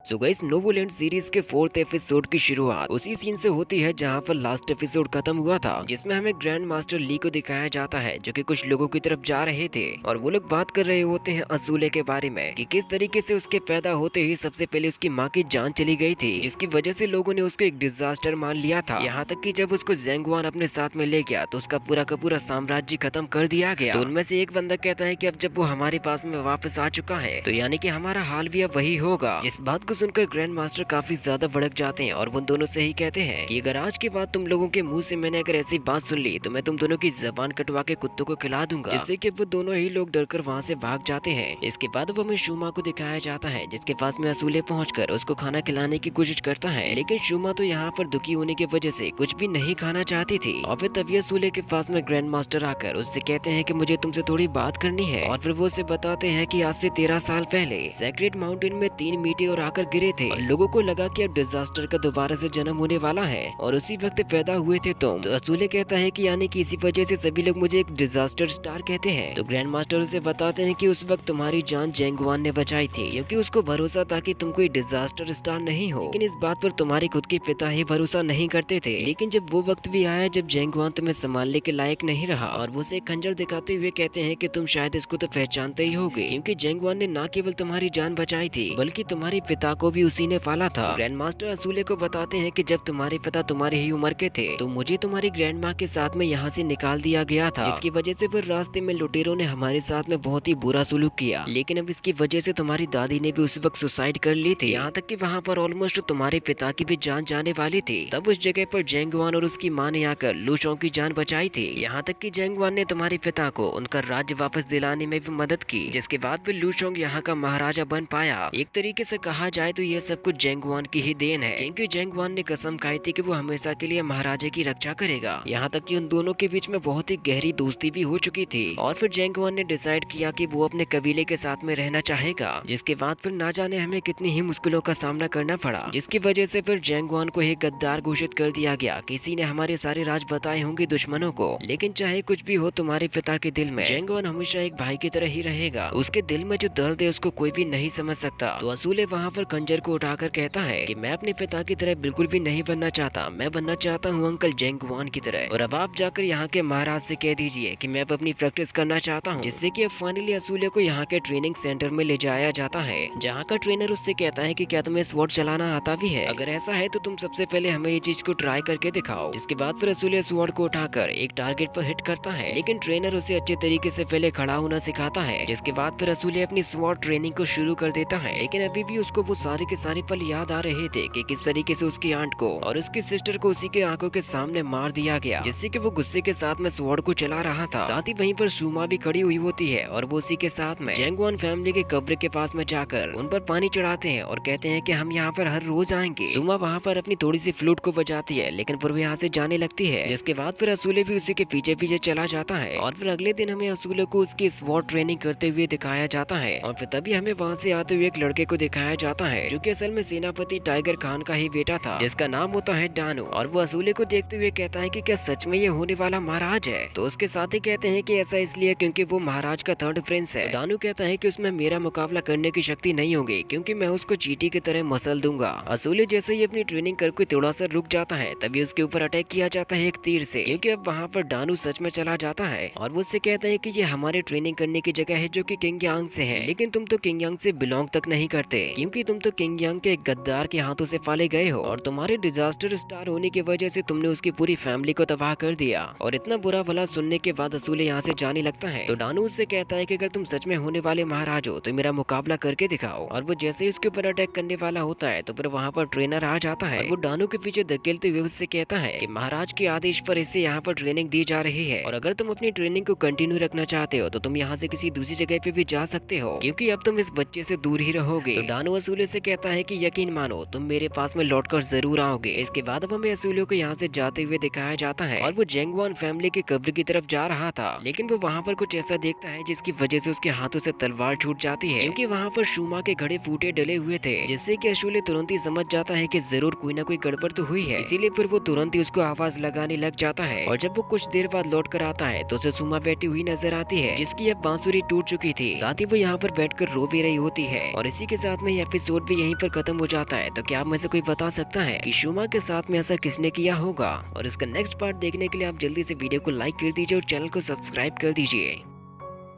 So guys, नोवोलैंड series के 4th episode की शुरुआत उसी सीन से होती है जहां पर लास्ट एपिसोड खत्म हुआ था, जिसमें हमें ग्रैंड मास्टर ली को दिखाया जाता है जो कि कुछ लोगों की तरफ जा रहे थे और वो लोग बात कर रहे होते हैं असूले के बारे में कि किस तरीके से उसके पैदा होते ही सबसे पहले उसकी माँ की जान चली गई थी, जिसकी वजह से लोगों ने उसको एक डिजास्टर मान लिया था। यहाँ तक कि जब उसको ज़ेंगुआन अपने साथ में ले गया तो उसका पूरा का पूरा साम्राज्य खत्म कर दिया गया। तो उनमें से एक बंदा कहता है कि अब जब वो हमारे पास में वापस आ चुका है तो यानी कि हमारा हाल भी अब वही होगा। इस बात को सुनकर ग्रैंड मास्टर काफी ज्यादा भड़क जाते हैं और वो दोनों से ही कहते हैं कि अगर आज के बाद तुम लोगों के मुंह से मैंने अगर ऐसी बात सुन ली तो मैं तुम दोनों की जबान कटवा के कुत्तों को खिला दूंगा, जिससे कि वो दोनों ही लोग डरकर वहाँ से भाग जाते हैं। इसके बाद वो हमें शूमा को दिखाया जाता है जिसके पास में असूले पहुंचकर उसको खाना खिलाने की कोशिश करता है, लेकिन शूमा तो यहाँ पर दुखी होने की वजह से कुछ भी नहीं खाना चाहती थी। और फिर तभी असूले के पास में ग्रैंड मास्टर आकर उससे कहते हैं कि मुझे तुमसे थोड़ी बात करनी है। और फिर वो उसे बताते हैं कि आज से 13 साल पहले सेक्रेट माउंटेन में 3 मीटियोर आकर गिरे थे और लोगों को लगा कि अब डिजास्टर का दोबारा से जन्म होने वाला है और उसी वक्त पैदा हुए थे तुम। तो असूले कहता है कि यानी कि इसी वजह से सभी लोग मुझे एक डिजास्टर स्टार कहते हैं। तो ग्रैंड मास्टर उसे बताते हैं कि उस वक्त तुम्हारी जान जेंगुआन ने बचाई थी, क्योंकि उसको भरोसा था कि तुम कोई डिजास्टर स्टार नहीं हो, लेकिन इस बात पर तुम्हारे खुद के पिता ही भरोसा नहीं करते थे। लेकिन जब वो वक्त भी आया जब जेंगुआन तुम्हें संभालने के लायक नहीं रहा और वो उसे एक खंजर दिखाते हुए कहते हैं कि तुम शायद इसको तो पहचानते ही होगे, क्योंकि जेंगुआन ने न केवल तुम्हारी जान बचाई थी बल्कि तुम्हारे पिता को भी उसी ने पाला था। ग्रैंड मास्टर असूले को बताते हैं कि जब तुम्हारे पिता तुम्हारी ही उम्र के थे तो मुझे तुम्हारी ग्रैंड माँ के साथ में यहाँ से निकाल दिया गया था, जिसकी वजह से फिर रास्ते में लुटेरों ने हमारे साथ में बहुत ही बुरा सुलूक किया। लेकिन अब इसकी वजह से तुम्हारी दादी ने भी उस वक्त सुसाइड कर ली थी, यहाँ तक कि वहाँ पर ऑलमोस्ट तुम्हारे पिता की भी जान जाने वाली थी। तब उस जगह पर जेंगुआन और उसकी माँ ने आकर लूशों की जान बचाई थी। यहाँ तक कि जेंगुआन ने तुम्हारे पिता को उनका राज्य वापस दिलाने में भी मदद की, जिसके बाद फिर लूशोंग यहाँ का महाराजा बन पाया। एक तरीके से कहा जाए तो यह सब कुछ जेंगुआन की ही देन है, क्योंकि जेंगुआन ने कसम खाई थी कि वो हमेशा के लिए महाराजे की रक्षा करेगा। यहाँ तक कि उन दोनों के बीच में बहुत ही गहरी दोस्ती भी हो चुकी थी और फिर जेंगुआन ने डिसाइड किया कि वो अपने कबीले के साथ में रहना चाहेगा, जिसके बाद फिर ना जाने हमें कितनी ही मुश्किलों का सामना करना पड़ा, जिसकी वजह से फिर जेंगुआन को एक गद्दार घोषित कर दिया गया। किसी ने हमारे सारे राज बताए होंगे दुश्मनों को, लेकिन चाहे कुछ भी हो तुम्हारे पिता के दिल में जेंगुआन हमेशा एक भाई की तरह ही रहेगा। उसके दिल में जो दर्द है उसको कोई भी नहीं समझ सकता। तो असूले वहाँ पर खंजर को उठाकर कहता है कि मैं अपने पिता की तरह बिल्कुल भी नहीं बनना चाहता, मैं बनना चाहता हूँ अंकल जेंगुआन की तरह। और अब आप जाकर यहाँ के महाराज से कह दीजिए कि मैं अब अपनी प्रैक्टिस करना चाहता हूँ, जिससे कि अब फाइनली असूले को यहाँ के ट्रेनिंग सेंटर में ले जाया जाता है, जहाँ का ट्रेनर उससे कहता है कि क्या तुम्हें स्वॉर्ड चलाना आता भी है, अगर ऐसा है तो तुम सबसे पहले हमें ये चीज को ट्राई करके दिखाओ। जिसके बाद फिर असूले स्वॉर्ड को उठाकर एक टारगेट पर हिट करता है, लेकिन ट्रेनर उसे अच्छे तरीके से पहले खड़ा होना सिखाता है। जिसके बाद फिर असूले अपनी स्वॉर्ड ट्रेनिंग को शुरू कर देता है, लेकिन अभी भी उसको वो सारे के सारे पल याद आ रहे थे कि किस तरीके से उसकी आंट को और उसकी सिस्टर को उसी के आंखों के सामने मार दिया गया, जिससे कि वो गुस्से के साथ में स्वॉर्ड को चला रहा था। साथ ही वहीं पर सूमा भी खड़ी हुई होती है और वो उसी के साथ में जेंगुआन फैमिली के कब्र के पास में जाकर उन पर पानी चढ़ाते हैं और कहते हैं कि हम यहाँ पर हर रोज आएंगे। सूमा वहाँ पर अपनी थोड़ी सी फ्लूट को बजाती है, लेकिन फिर वो यहाँ से जाने लगती है। जिसके बाद फिर असूले भी उसी के पीछे पीछे चला जाता है और फिर अगले दिन हमें असूले को उसकी स्वॉर्ड ट्रेनिंग करते हुए दिखाया जाता है। और फिर तभी हमें वहाँ से आते हुए एक लड़के को दिखाया जाता है जो कि असल में सेनापति टाइगर खान का ही बेटा था, जिसका नाम होता है डानू। और वो असूले को देखते हुए कहता है कि क्या सच में ये होने वाला महाराज है। तो उसके साथ ही कहते हैं कि ऐसा इसलिए क्योंकि वो महाराज का थर्ड प्रिंस है। तो डानू कहता है कि उसमें मेरा मुकाबला करने की शक्ति नहीं होगी, क्योंकि मैं उसको चींटी की तरह मसल दूंगा। असूले जैसे ही अपनी ट्रेनिंग करके थोड़ा सा रुक जाता है तभी उसके ऊपर अटैक किया जाता है एक तीर से, क्योंकि अब वहाँ पर डानू सच में चला जाता है और वो उससे कहता है कि ये हमारे ट्रेनिंग करने की जगह है जो कि किंग यांग से है, लेकिन तुम तो किंग यांग से बिलोंग तक नहीं करते, क्योंकि तुम तो किंग यांग के एक गद्दार के हाथों से पाले गए हो और तुम्हारे डिजास्टर स्टार होने की वजह से तुमने उसकी पूरी फैमिली को तबाह कर दिया। और इतना बुरा भला सुनने के बाद असूले यहाँ से जाने लगता है। तो डानू उससे कहता है कि अगर तुम सच में होने वाले महाराज हो तो मेरा मुकाबला करके दिखाओ। और वो जैसे ही उसके ऊपर अटैक करने वाला होता है तो फिर वहाँ पर ट्रेनर आ जाता है और वो डानू के पीछे धकेलते हुए उससे कहता है कि महाराज के आदेश पर इससे यहाँ पर ट्रेनिंग दी जा रही है और अगर तुम अपनी ट्रेनिंग को कंटिन्यू रखना चाहते हो तो तुम यहाँ से किसी दूसरी जगह पे भी जा सकते हो, क्योंकि अब तुम इस बच्चे से दूर ही रहोगे। तो डानू असूले से कहता है कि यकीन मानो तुम मेरे पास में लौटकर जरूर आओगे। इसके बाद अब हमें असूले को यहाँ से जाते हुए दिखाया जाता है और वो जेंगुआन फैमिली के कब्र की तरफ जा रहा था, लेकिन वो वहाँ पर कुछ ऐसा देखता है जिसकी वजह से उसके हाथों से तलवार छूट जाती है, क्योंकि वहाँ पर शूमा के घड़े फूटे डले हुए थे, जिससे कि असूले तुरंत ही समझ जाता है कि जरूर कोई ना कोई गड़बड़ तो हुई है। इसीलिए फिर वो तुरंत ही उसको आवाज लगाने लग जाता है और जब वो कुछ देर बाद लौट कर आता है तो उसे सुमा बैठी हुई नजर आती है, जिसकी अब बांसुरी टूट चुकी थी। साथ ही वो यहाँ पर बैठकर रो भी रही होती है। और इसी के साथ में ये एपिसोड एपिसोड भी यहीं पर खत्म हो जाता है। तो क्या आप में से कोई बता सकता है कि शूमा के साथ में ऐसा किसने किया होगा? और इसका नेक्स्ट पार्ट देखने के लिए आप जल्दी से वीडियो को लाइक कर दीजिए और चैनल को सब्सक्राइब कर दीजिए।